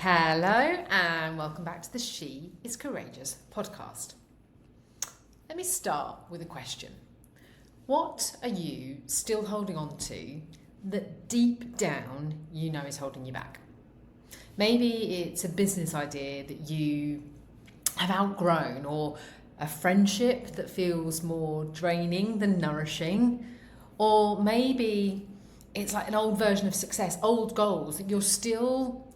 Hello and welcome back to the She is Courageous podcast. Let me start with a question. What are you still holding on to that deep down you know is holding you back? Maybe it's a business idea that you have outgrown, or a friendship that feels more draining than nourishing, or maybe it's like an old version of success, old goals that you're still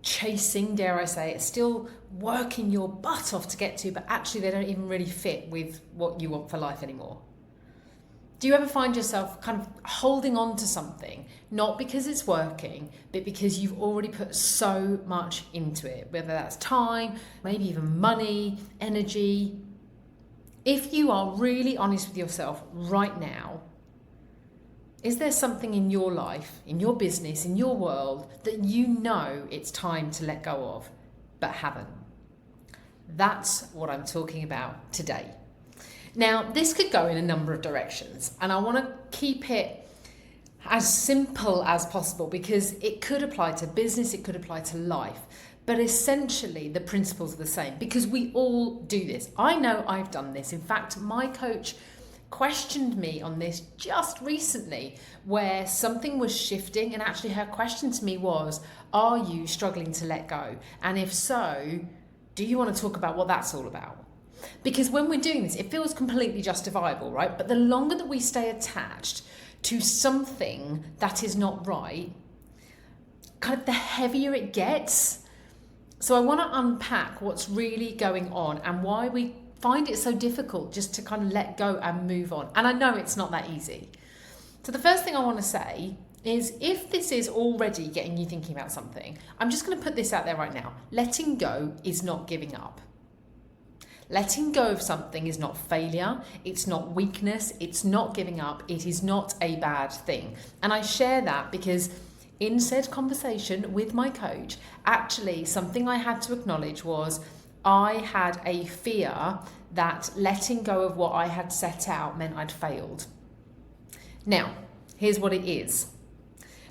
chasing, dare I say it, still working your butt off to get to, but actually they don't even really fit with what you want for life anymore. Do you ever find yourself kind of holding on to something, not because it's working, but because you've already put so much into it, whether that's time, maybe even money, energy? If you are really honest with yourself right now, is there something in your life, in your business, in your world that you know it's time to let go of, but haven't? That's what I'm talking about today. Now, this could go in a number of directions, and I want to keep it as simple as possible because it could apply to business, it could apply to life, but essentially the principles are the same because we all do this. I know I've done this. In fact, my coach questioned me on this just recently, where something was shifting, and actually her question to me was, are you struggling to let go? And if so, do you want to talk about what that's all about? Because when we're doing this, it feels completely justifiable, right? But the longer that we stay attached to something that is not right, kind of the heavier it gets. So I want to unpack what's really going on and why we find it so difficult just to kind of let go and move on. And I know it's not that easy. So the first thing I want to say is, if this is already getting you thinking about something, I'm just going to put this out there right now. Letting go is not giving up. Letting go of something is not failure, it's not weakness, it's not giving up, it is not a bad thing. And I share that because in said conversation with my coach, actually something I had to acknowledge was I had a fear that letting go of what I had set out meant I'd failed. Now, here's what it is.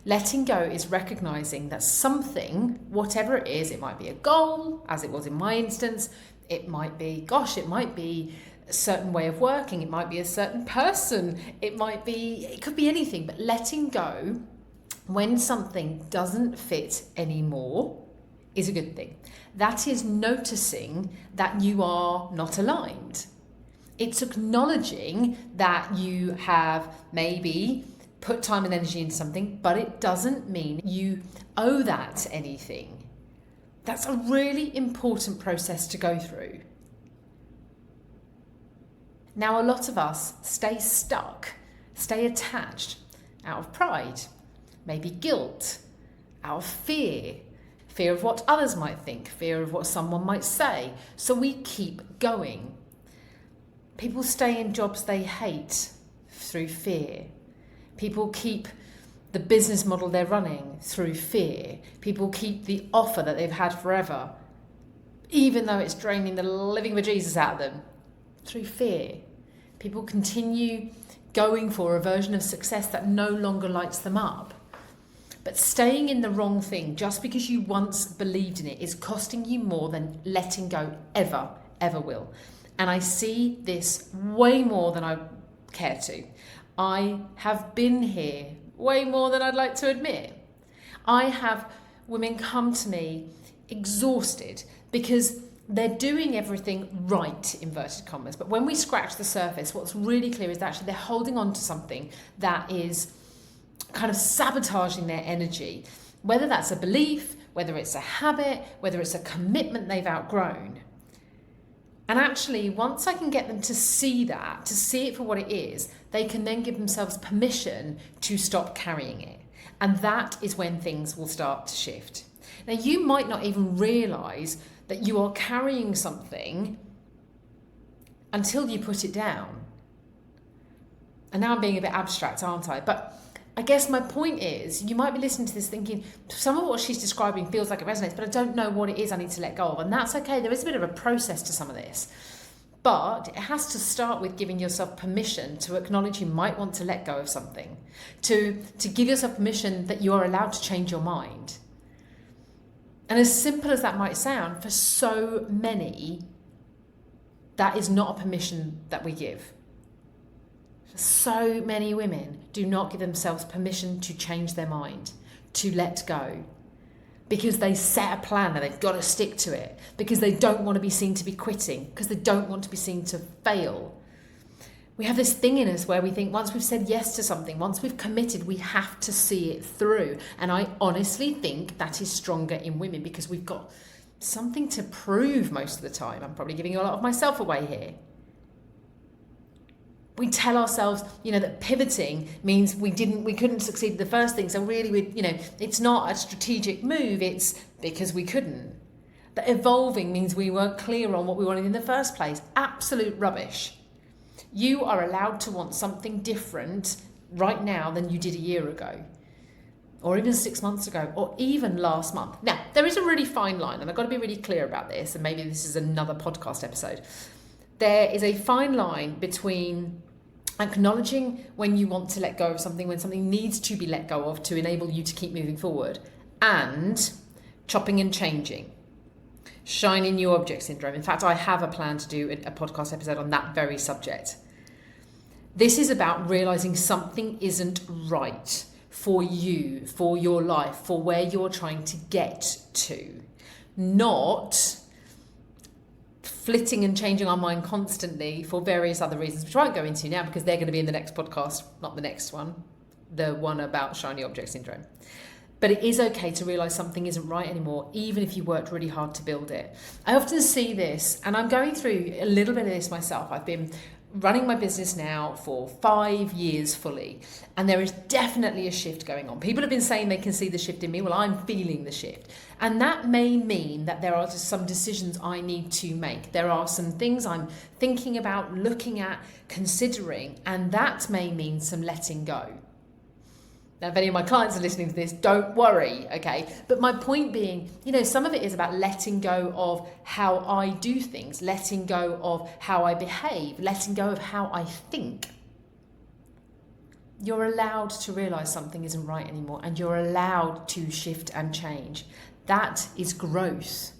Letting go is recognizing that something, whatever it is, it might be a goal, as it was in my instance, it might be a certain way of working, it might be a certain person, it could be anything, but letting go when something doesn't fit anymore is a good thing. That is noticing that you are not aligned. It's acknowledging that you have maybe put time and energy into something, but it doesn't mean you owe that anything. That's a really important process to go through. Now, a lot of us stay stuck, stay attached out of pride, maybe guilt, out of fear of what others might think, fear of what someone might say. So we keep going. People stay in jobs they hate through fear. People keep the business model they're running through fear. People keep the offer that they've had forever, even though it's draining the living bejesus out of them, through fear. People continue going for a version of success that no longer lights them up. But staying in the wrong thing just because you once believed in it is costing you more than letting go ever will. And I see this way more than I care to. I have been here way more than I'd like to admit. I have women come to me exhausted because they're doing everything right, inverted commas. But when we scratch the surface, what's really clear is that actually they're holding on to something that is kind of sabotaging their energy, whether that's a belief, whether it's a habit, whether it's a commitment they've outgrown. And actually, once I can get them to see that, to see it for what it is, they can then give themselves permission to stop carrying it. And that is when things will start to shift. Now, you might not even realize that you are carrying something until you put it down. And now I'm being a bit abstract, aren't I? But I guess my point is, you might be listening to this thinking, some of what she's describing feels like it resonates, but I don't know what it is I need to let go of. And that's okay. There is a bit of a process to some of this. But it has to start with giving yourself permission to acknowledge you might want to let go of something, to give yourself permission that you are allowed to change your mind. And as simple as that might sound, for so many, that is not a permission that we give. So many women do not give themselves permission to change their mind, to let go, because they set a plan and they've got to stick to it, because they don't want to be seen to be quitting, because they don't want to be seen to fail. We have this thing in us where we think once we've said yes to something, once we've committed, we have to see it through. And I honestly think that is stronger in women because we've got something to prove most of the time. I'm probably giving a lot of myself away here. We tell ourselves, that pivoting means we couldn't succeed at the first thing. So really, it's not a strategic move. It's because we couldn't. That evolving means we weren't clear on what we wanted in the first place. Absolute rubbish. You are allowed to want something different right now than you did a year ago, or even 6 months ago, or even last month. Now, there is a really fine line, and I've got to be really clear about this, and maybe this is another podcast episode. There is a fine line between acknowledging when you want to let go of something, when something needs to be let go of to enable you to keep moving forward, and chopping and changing. Shiny new object syndrome. In fact, I have a plan to do a podcast episode on that very subject. This is about realizing something isn't right for you, for your life, for where you're trying to get to. Not flitting and changing our mind constantly for various other reasons, which I won't go into now because they're going to be in the next podcast, not the next one, the one about shiny object syndrome. But it is okay to realise something isn't right anymore, even if you worked really hard to build it. I often see this, and I'm going through a little bit of this myself. I've been running my business now for 5 years fully, and there is definitely a shift going on. People have been saying they can see the shift in me. Well, I'm feeling the shift. And that may mean that there are just some decisions I need to make. There are some things I'm thinking about, looking at, considering, and that may mean some letting go. Now, if any of my clients are listening to this, don't worry, okay? But my point being, some of it is about letting go of how I do things, letting go of how I behave, letting go of how I think. You're allowed to realise something isn't right anymore, and you're allowed to shift and change. That is growth.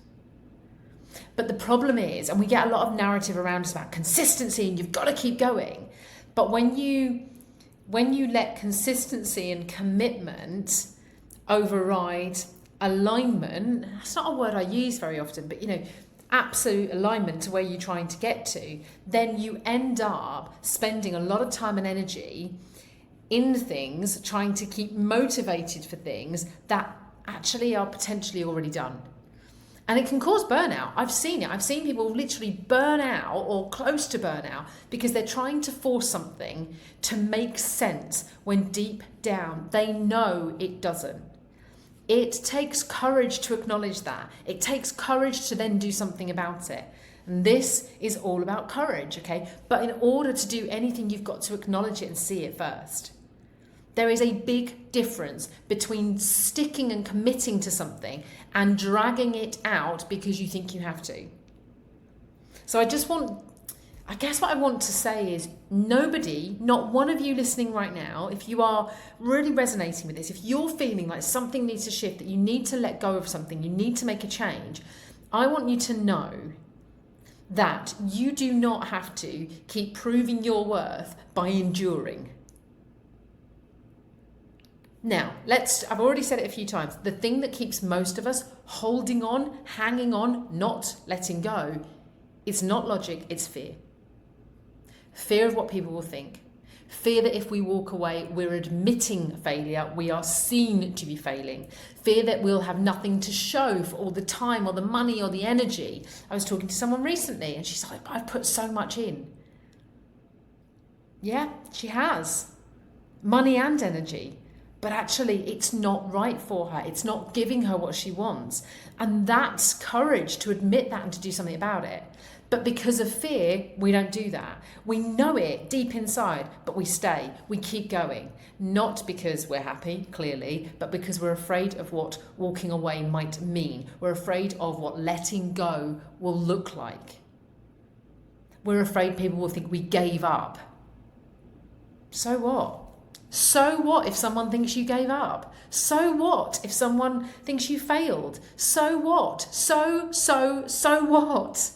But the problem is, and we get a lot of narrative around us about consistency and you've got to keep going. But when you let consistency and commitment override alignment, that's not a word I use very often, but absolute alignment to where you're trying to get to, then you end up spending a lot of time and energy in things, trying to keep motivated for things that actually are potentially already done. And it can cause burnout. I've seen it. I've seen people literally burn out or close to burnout because they're trying to force something to make sense when deep down they know it doesn't. It takes courage to acknowledge that. It takes courage to then do something about it. And this is all about courage, okay? But in order to do anything, you've got to acknowledge it and see it first. There is a big difference between sticking and committing to something and dragging it out because you think you have to. So I guess what I want to say is nobody, not one of you listening right now, if you are really resonating with this, if you're feeling like something needs to shift, that you need to let go of something, you need to make a change, I want you to know that you do not have to keep proving your worth by enduring. Now, I've already said it a few times, the thing that keeps most of us holding on, hanging on, not letting go, it's not logic, it's fear. Fear of what people will think. Fear that if we walk away, we're admitting failure, we are seen to be failing. Fear that we'll have nothing to show for all the time or the money or the energy. I was talking to someone recently and she's like, I've put so much in. Yeah, she has. Money and energy. But actually, it's not right for her. It's not giving her what she wants. And that's courage to admit that and to do something about it. But because of fear, we don't do that. We know it deep inside, but we stay. We keep going. Not because we're happy, clearly, but because we're afraid of what walking away might mean. We're afraid of what letting go will look like. We're afraid people will think we gave up. So what? So what if someone thinks you gave up? So what if someone thinks you failed? So what? So what?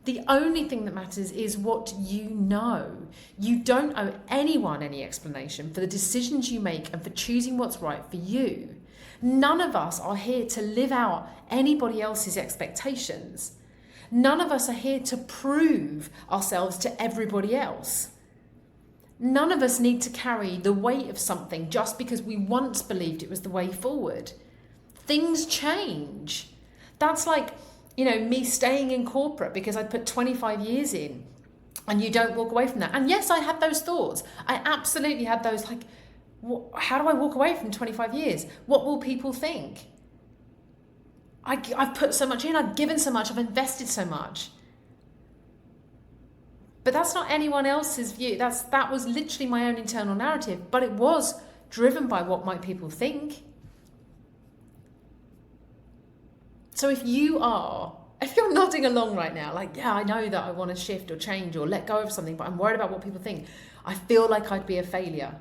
The only thing that matters is what you know. You don't owe anyone any explanation for the decisions you make and for choosing what's right for you. None of us are here to live out anybody else's expectations. None of us are here to prove ourselves to everybody else. None of us need to carry the weight of something just because we once believed it was the way forward. Things change. That's like, me staying in corporate because I put 25 years in, and you don't walk away from that. And yes, I had those thoughts. I absolutely had those, how do I walk away from 25 years? What will people think? I've put so much in, I've given so much, I've invested so much. But that's not anyone else's view. That was literally my own internal narrative, but it was driven by what might people think. So if you're nodding along right now, I know that I want to shift or change or let go of something, but I'm worried about what people think. I feel like I'd be a failure.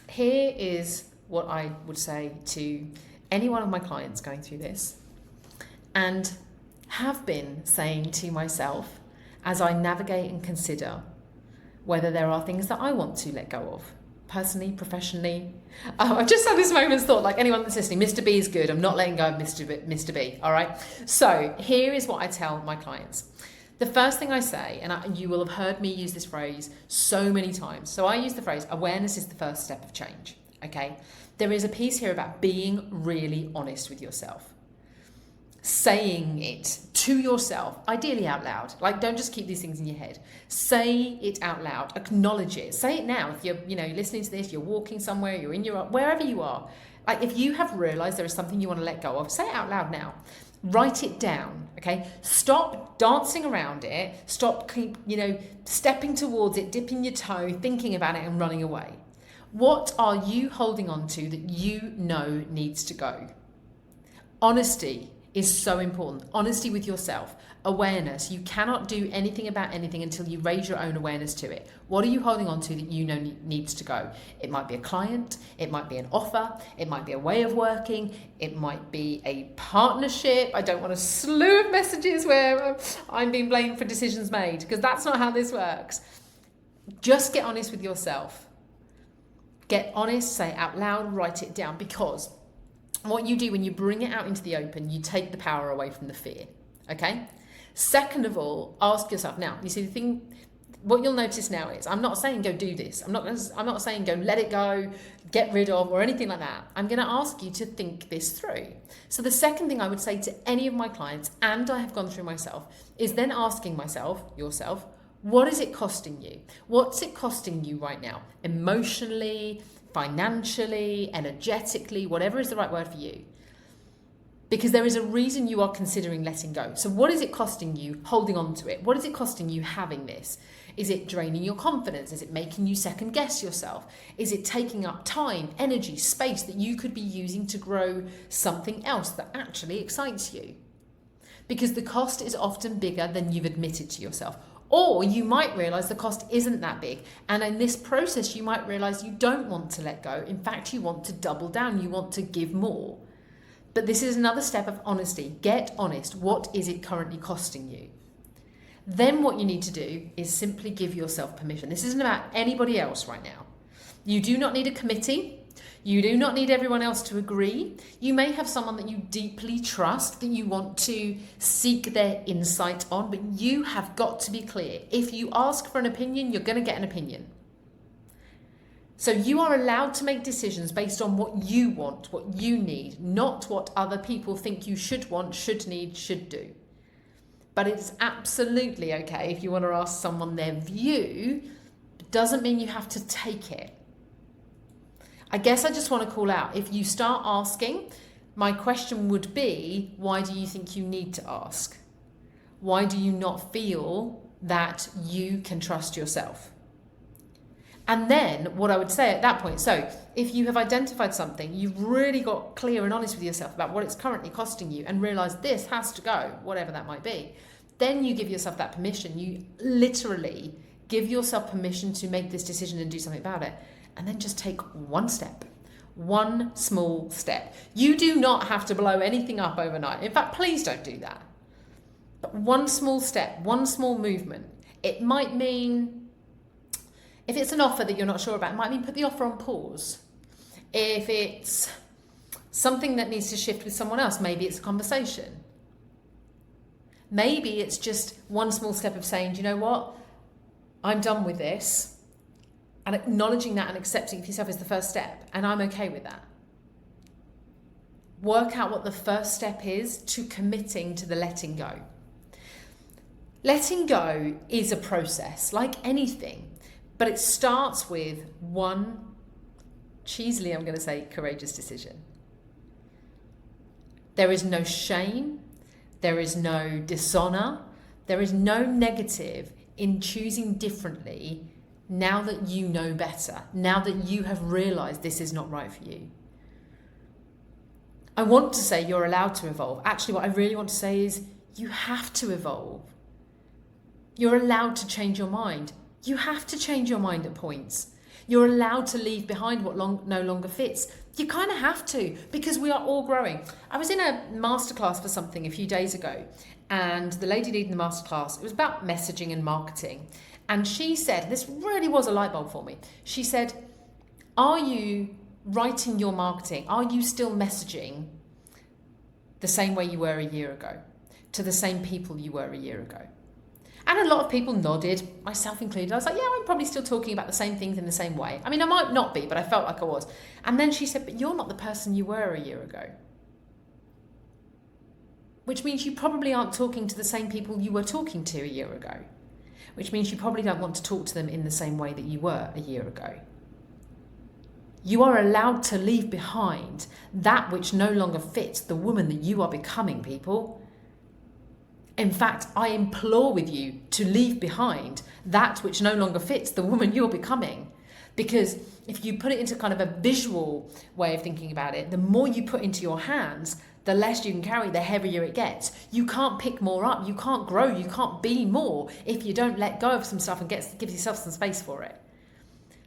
Here is what I would say to any one of my clients going through this, and have been saying to myself as I navigate and consider whether there are things that I want to let go of, personally, professionally. I've just had this moment's thought, like anyone that's listening, Mr. B is good. I'm not letting go of Mr. B, all right? So here is what I tell my clients. The first thing I say, and you will have heard me use this phrase so many times. So I use the phrase, awareness is the first step of change, okay? There is a piece here about being really honest with yourself. Saying it to yourself, ideally out loud. Don't just keep these things in your head. Say it out loud. Acknowledge it. Say it now. If you're, listening to this, you're walking somewhere, you're in wherever you are. If you have realized there is something you want to let go of, say it out loud now. Write it down, okay? Stop dancing around it. Stop, stepping towards it, dipping your toe, thinking about it and running away. What are you holding on to that you know needs to go? Honesty is so important. Honesty with yourself. Awareness. You cannot do anything about anything until you raise your own awareness to it. What are you holding on to that you know needs to go? It might be a client. It might be an offer. It might be a way of working. It might be a partnership. I don't want a slew of messages where I'm being blamed for decisions made, because that's not how this works. Just get honest with yourself. Get honest, say it out loud, write it down, because what you do when you bring it out into the open, you take the power away from the fear, okay? Second of all, ask yourself, now, you see the thing, what you'll notice now is, I'm not saying go do this. I'm not saying go let it go, get rid of, or anything like that. I'm going to ask you to think this through. So the second thing I would say to any of my clients, and I have gone through myself, is then asking yourself, what is it costing you? What's it costing you right now? Emotionally, financially, energetically, whatever is the right word for you. Because there is a reason you are considering letting go. So what is it costing you holding on to it? What is it costing you having this? Is it draining your confidence? Is it making you second guess yourself? Is it taking up time, energy, space that you could be using to grow something else that actually excites you? Because the cost is often bigger than you've admitted to yourself. Or you might realize the cost isn't that big. And in this process, you might realize you don't want to let go. In fact, you want to double down. You want to give more. But this is another step of honesty. Get honest. What is it currently costing you? Then what you need to do is simply give yourself permission. This isn't about anybody else right now. You do not need a committee. You do not need everyone else to agree. You may have someone that you deeply trust, that you want to seek their insight on, but you have got to be clear. If you ask for an opinion, you're going to get an opinion. So you are allowed to make decisions based on what you want, what you need, not what other people think you should want, should need, should do. But it's absolutely okay if you want to ask someone their view. It doesn't mean you have to take it. I guess I just want to call out, if you start asking, my question would be, why do you think you need to ask? Why do you not feel that you can trust yourself? And then what I would say at that point, so if you have identified something, you've really got clear and honest with yourself about what it's currently costing you and realize this has to go, whatever that might be, then you give yourself that permission. You literally give yourself permission to make this decision and do something about it. and then just take one step. One small step. You do not have to blow anything up overnight. In fact, please don't do that. But one small step, one small movement. It might mean, if it's an offer that you're not sure about, it might mean put the offer on pause. If it's something that needs to shift with someone else, maybe it's a conversation. Maybe it's just one small step of saying, do you know what? I'm done with this. And acknowledging that and accepting it for yourself is the first step. And I'm okay with that. Work out what the first step is to committing to the letting go. Letting go is a process, like anything, but it starts with one, cheesily I'm going to say, courageous decision. There is no shame, there is no dishonor, there is no negative in choosing differently now that you know better, now that you have realized this is not right for you. I want to say you're allowed to evolve. Actually, what I really want to say is you have to evolve. You're allowed to change your mind. You have to change your mind at points. You're allowed to leave behind what no longer fits. You kind of have to, because we are all growing. I was in a masterclass for something a few days ago, and the lady leading the masterclass, it was about messaging and marketing. And she said, this really was a light bulb for me. She said, are you writing your marketing? Are you still messaging the same way you were a year ago, to the same people you were a year ago? And a lot of people nodded, myself included. I was like, yeah, I'm probably still talking about the same things in the same way. I mean, I might not be, but I felt like I was. And then she said, but you're not the person you were a year ago. Which means you probably aren't talking to the same people you were talking to a year ago. Which means you probably don't want to talk to them in the same way that you were a year ago. You are allowed to leave behind that which no longer fits the woman that you are becoming, people. In fact, I implore with you to leave behind that which no longer fits the woman you're becoming. Because if you put it into kind of a visual way of thinking about it, the more you put into your hands, the less you can carry, the heavier it gets. You can't pick more up, you can't grow, you can't be more if you don't let go of some stuff and give yourself some space for it.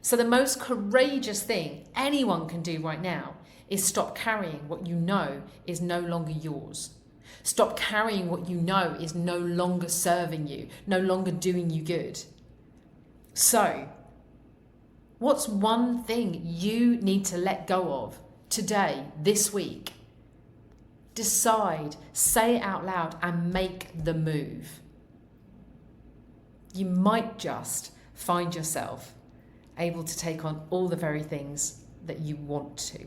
So the most courageous thing anyone can do right now is stop carrying what you know is no longer yours. Stop carrying what you know is no longer serving you, no longer doing you good. So, what's one thing you need to let go of today, this week? Decide, say it out loud, and make the move. You might just find yourself able to take on all the very things that you want to.